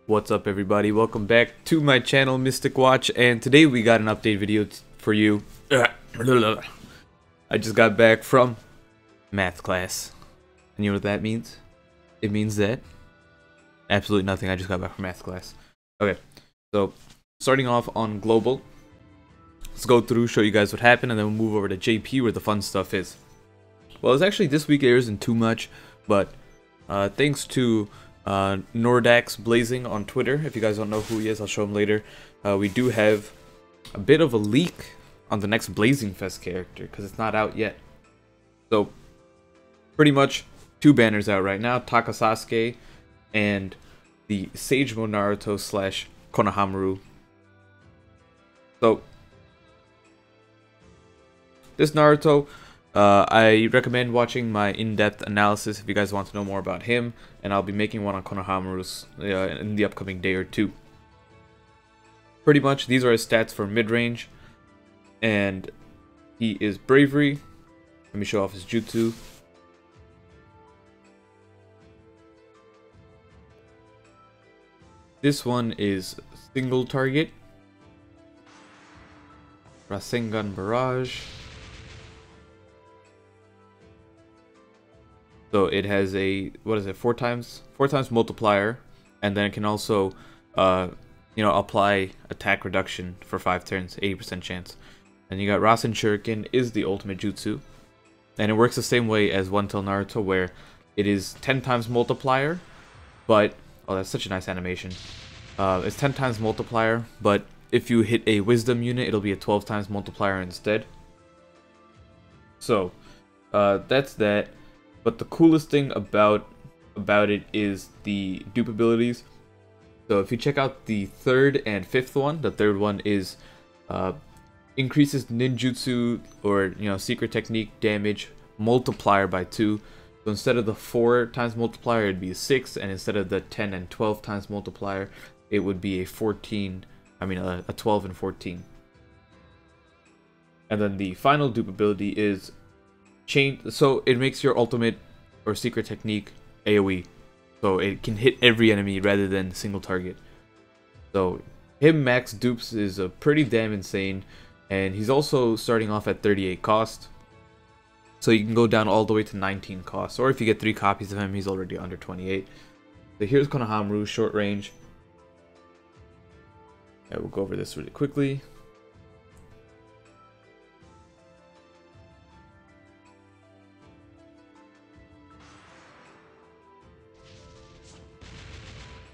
What's up, everybody? Welcome back to my channel, Mystic Watch, and today we got an update video for you. I just got back from math class, and you know what that means? It means that absolutely nothing. I just got back from math class. Okay, so starting off on global, let's go through, show you guys what happened, and then we'll move over to JP where the fun stuff is. Well, it's actually this week there isn't too much, but thanks to Nordax Blazing on Twitter. If you guys don't know who he is, I'll show him later. We do have a bit of a leak on the next Blazing Fest character because it's not out yet. So pretty much two banners out right now, Takasasuke and the Sage Mode Naruto slash Konahamaru. So this Naruto, I recommend watching my in-depth analysis if you guys want to know more about him, and I'll be making one on Konahamaru's in the upcoming day or two. Pretty much, these are his stats for mid-range, and he is Bravery. Let me show off his jutsu. This one is single target, Rasengan Barrage. So it has a, what is it, four times multiplier, and then it can also, apply attack reduction for 5 turns, 80% chance. And you got Rasen Shuriken is the ultimate jutsu, and it works the same way as One Tail Naruto, where it is 10 times multiplier, but oh, that's such a nice animation. It's 10 times multiplier, but if you hit a Wisdom unit, it'll be a 12 times multiplier instead. So that's that. But the coolest thing about it is the dupe abilities. So if you check out the third and fifth one, the third one is increases ninjutsu or secret technique damage multiplier by 2. So instead of the 4 times multiplier, it'd be a 6, and instead of the 10 and 12 times multiplier, it would be a 12 and 14. And then the final dupe ability is change, so it makes your ultimate or secret technique AoE, so it can hit every enemy rather than single target. So him max dupes is pretty damn insane, and he's also starting off at 38 cost, so you can go down all the way to 19 cost, or if you get 3 copies of him, he's already under 28. So here's Konahamaru short range. Yeah, we'll go over this really quickly.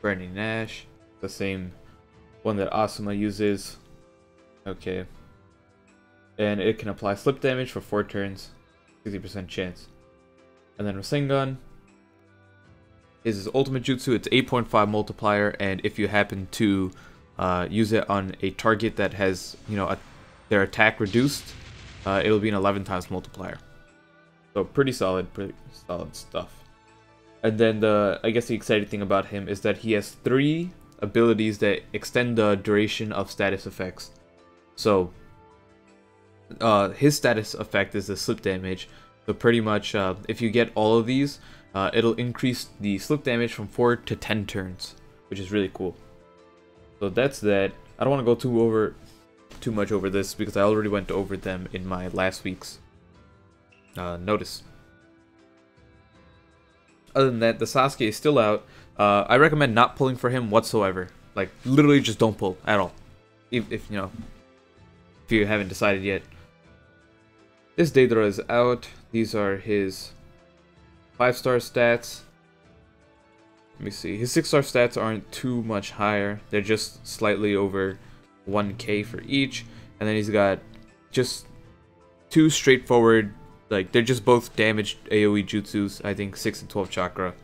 Burning Nash, the same one that Asuma uses. Okay. And it can apply slip damage for 4 turns, 60% chance. And then Rasengan is his ultimate jutsu. It's 8.5 multiplier, and if you happen to use it on a target that has, their attack reduced, it'll be an 11 times multiplier. So pretty solid stuff. And then I guess the exciting thing about him is that he has 3 abilities that extend the duration of status effects. So his status effect is the slip damage. So pretty much if you get all of these, it'll increase the slip damage from 4 to 10 turns, which is really cool. So that's that. I don't want to go too much over this because I already went over them in my last week's notice. Other than that, the Sasuke is still out. I recommend not pulling for him whatsoever. Like, literally just don't pull at all. If you haven't decided yet. This Deidara is out. These are his 5-star stats. Let me see. His 6-star stats aren't too much higher. They're just slightly over 1k for each. And then he's got just 2 straightforward, like, they're just both damaged AoE jutsus. I think 6 and 12 chakra.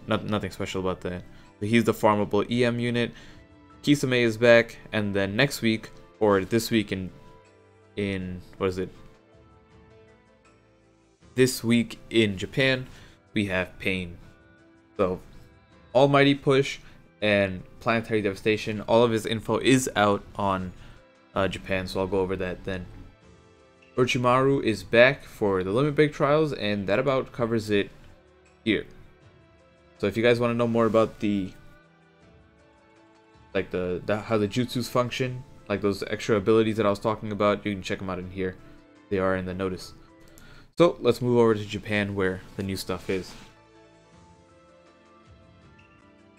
Nothing special about that. But he's the farmable EM unit. Kisame is back, and then next week, or this week in what is it? This week in Japan, we have Pain. So, Almighty Push and Planetary Devastation. All of his info is out on Japan, so I'll go over that then. Orochimaru is back for the Limit Break Trials, and that about covers it here. So if you guys want to know more about the like how the jutsus function, like those extra abilities that I was talking about, you can check them out in here. They are in the notice. So let's move over to Japan where the new stuff is.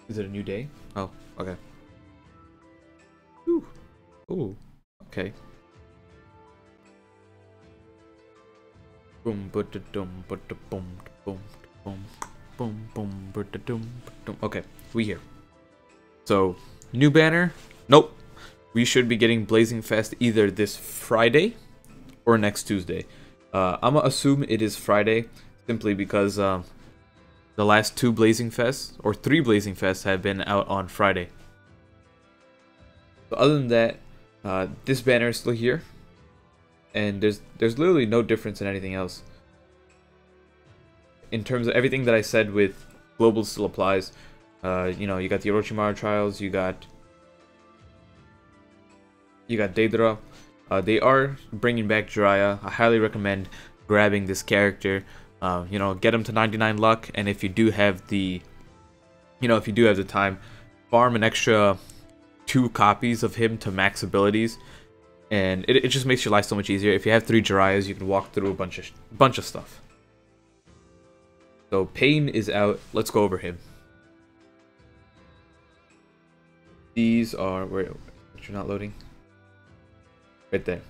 Is it a new day? Oh, okay. Ooh. Ooh. Okay. Boom, but dum, but boom, boom, boom, boom, boom, but dum. Okay, we here. So, new banner? Nope. We should be getting Blazing Fest either this Friday or next Tuesday. I'm gonna assume it is Friday, simply because the last 2 Blazing Fests, or 3 Blazing Fests, have been out on Friday. So other than that, this banner is still here, and there's literally no difference in anything else. In terms of everything that I said with global still applies. You know, you got the Orochimaru trials, you got Deidara. They are bringing back Jiraiya. I highly recommend grabbing this character. You know, get him to 99 luck, and if you do have the, time, farm an extra 2 copies of him to max abilities, and it just makes your life so much easier. If you have 3 Jiraiyas, you can walk through a bunch of stuff. So Pain is out. Let's go over him. These are where you're not loading. Right there.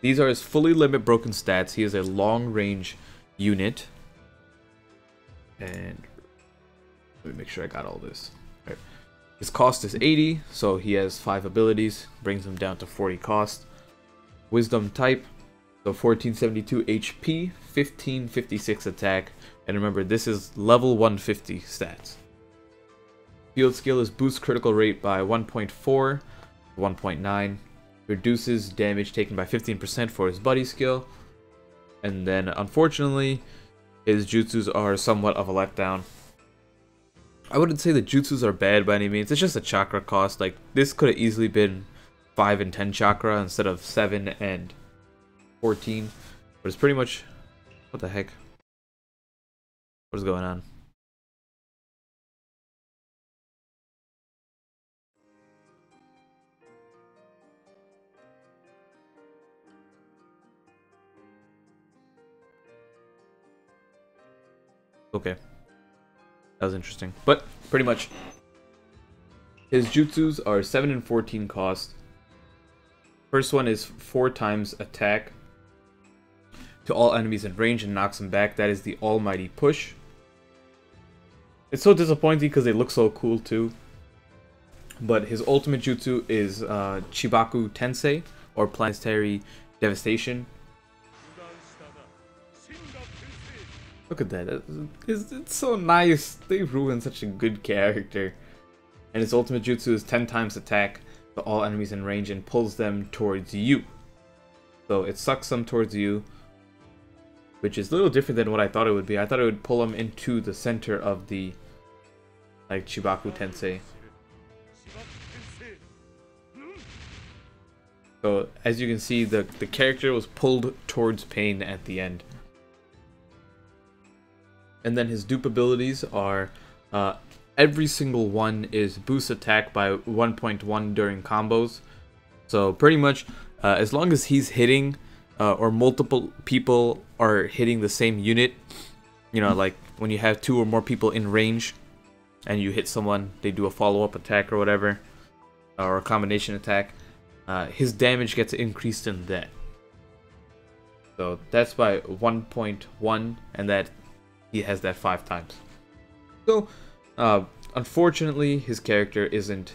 These are his fully limit broken stats. He is a long range unit. And let me make sure I got all this. Right. His cost is 80, so he has 5 abilities. Brings him down to 40 cost. Wisdom type. So 1472 HP, 1556 attack. And remember, this is level 150 stats. Field skill is boost critical rate by 1.4 to 1.9. Reduces damage taken by 15% for his buddy skill. And then, unfortunately, his jutsus are somewhat of a letdown. I wouldn't say the jutsus are bad by any means. It's just a chakra cost. Like, this could have easily been 5 and 10 chakra instead of 7 and 14. But it's pretty much... What the heck? What is going on? Okay. That was interesting. But, pretty much, his jutsus are 7 and 14 cost. First one is 4 times attack to all enemies in range and knocks them back. That is the Almighty Push. It's so disappointing because they look so cool too. But his ultimate jutsu is Chibaku Tensei, or Planetary Devastation. Look at that. It's so nice. They ruined such a good character. And his ultimate jutsu is 10 times attack to all enemies in range and pulls them towards you. So it sucks them towards you, which is a little different than what I thought it would be. I thought it would pull them into the center of the, like, Chibaku Tensei. So as you can see, the character was pulled towards Pain at the end. And then his dupe abilities are, every single one is boost attack by 1.1 during combos. So pretty much, as long as he's hitting, or multiple people are hitting the same unit, you know, like when you have 2 or more people in range, and you hit someone, they do a follow-up attack or whatever, or a combination attack, his damage gets increased in that. So that's by 1.1, and that he has that 5 times. So, unfortunately, his character isn't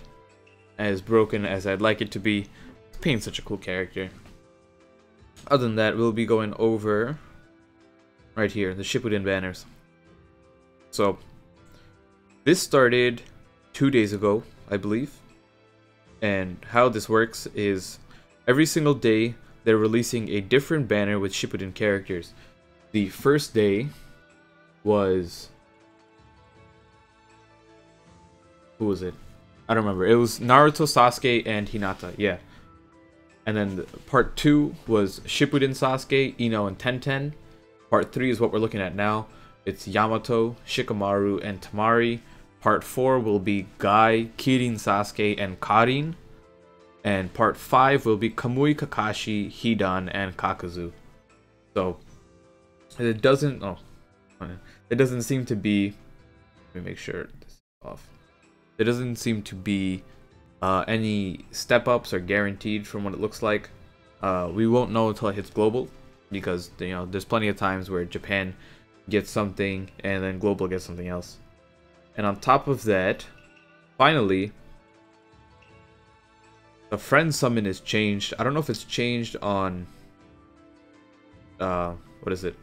as broken as I'd like it to be. Pain's such a cool character. Other than that, we'll be going over right here, the Shippuden banners. So, this started 2 days ago, I believe. And how this works is every single day they're releasing a different banner with Shippuden characters. The first day was... Who was it? I don't remember. It was Naruto, Sasuke, and Hinata. Yeah. And then part 2 was Shippuden, Sasuke, Ino, and Tenten. Part 3 is what we're looking at now. It's Yamato, Shikamaru, and Tamari. Part 4 will be Guy, Kirin, Sasuke, and Karin. And Part 5 will be Kamui, Kakashi, Hidan, and Kakuzu. So, it doesn't seem to be... Let me make sure this is off. There doesn't seem to be any step-ups or guaranteed from what it looks like. We won't know until it hits global, because there's plenty of times where Japan gets something and then global gets something else. And on top of that, finally, the friend summon is changed. I don't know if it's changed on what is it?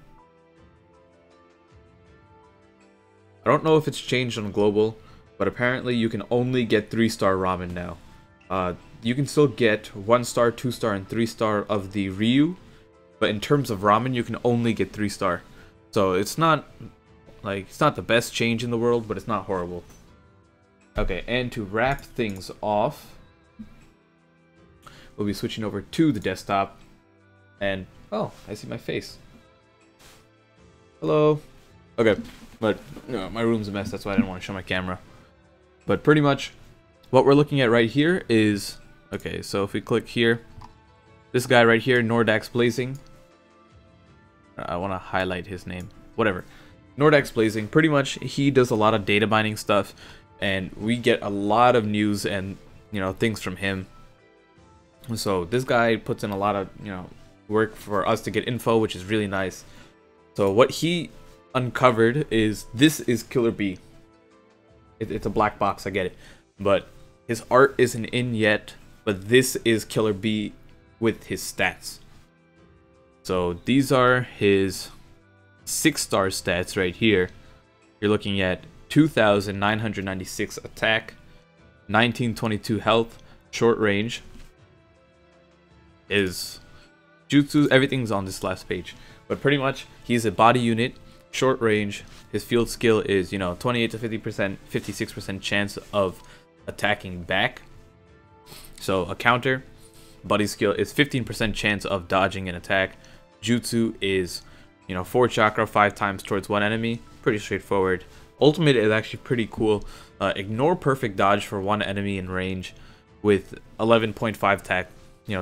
I don't know if it's changed on global, but apparently you can only get 3-star ramen now. You can still get 1-star, 2-star, and 3-star of the Ryu, but in terms of ramen, you can only get 3-star. So it's not the best change in the world, but it's not horrible. Okay, and to wrap things off, we'll be switching over to the desktop, and oh, I see my face. Hello. Okay, but my room's a mess, that's why I didn't want to show my camera. But pretty much, what we're looking at right here is, okay, so if we click here, this guy right here, Nordax Blazing. I want to highlight his name. Whatever. Nordax Blazing, pretty much he does a lot of data mining stuff, and we get a lot of news and things from him. So this guy puts in a lot of work for us to get info, which is really nice. So what he uncovered is, this is Killer B. It's a black box, I get it, but his art isn't in yet. But this is Killer B with his stats. So these are his 6-star stats right here. You're looking at 2,996 attack, 1922 health, short range. His jutsu, everything's on this last page. But pretty much, he's a body unit, short range. His field skill is, 28 to 50%, 56% chance of attacking back. So a counter. Body skill is 15% chance of dodging an attack. Jutsu is, 4 chakra, 5 times towards one enemy. Pretty straightforward. Ultimate is actually pretty cool. Ignore perfect dodge for one enemy in range with 11.5 attack,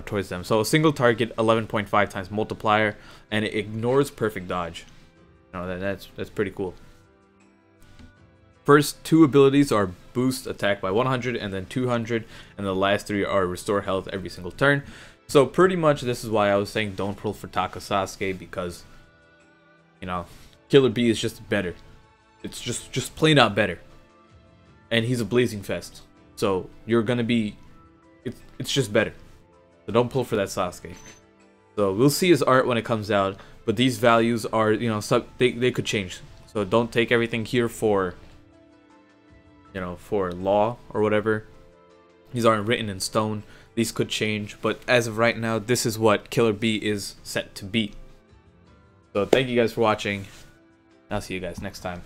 towards them. So a single target, 11.5 times multiplier, and it ignores perfect dodge. That's pretty cool. First 2 abilities are boost attack by 100 and then 200, and the last 3 are restore health every single turn. So pretty much this is why I was saying don't pull for Taka Sasuke, because Killer B is just better. It's just plain out better. And he's a blazing fest. So you're gonna be it's just better. So don't pull for that Sasuke. So we'll see his art when it comes out, but these values are, they could change. So don't take everything here for for law or whatever. These aren't written in stone. These could change, but as of right now, this is what Killer B is set to be. So thank you guys for watching. I'll see you guys next time.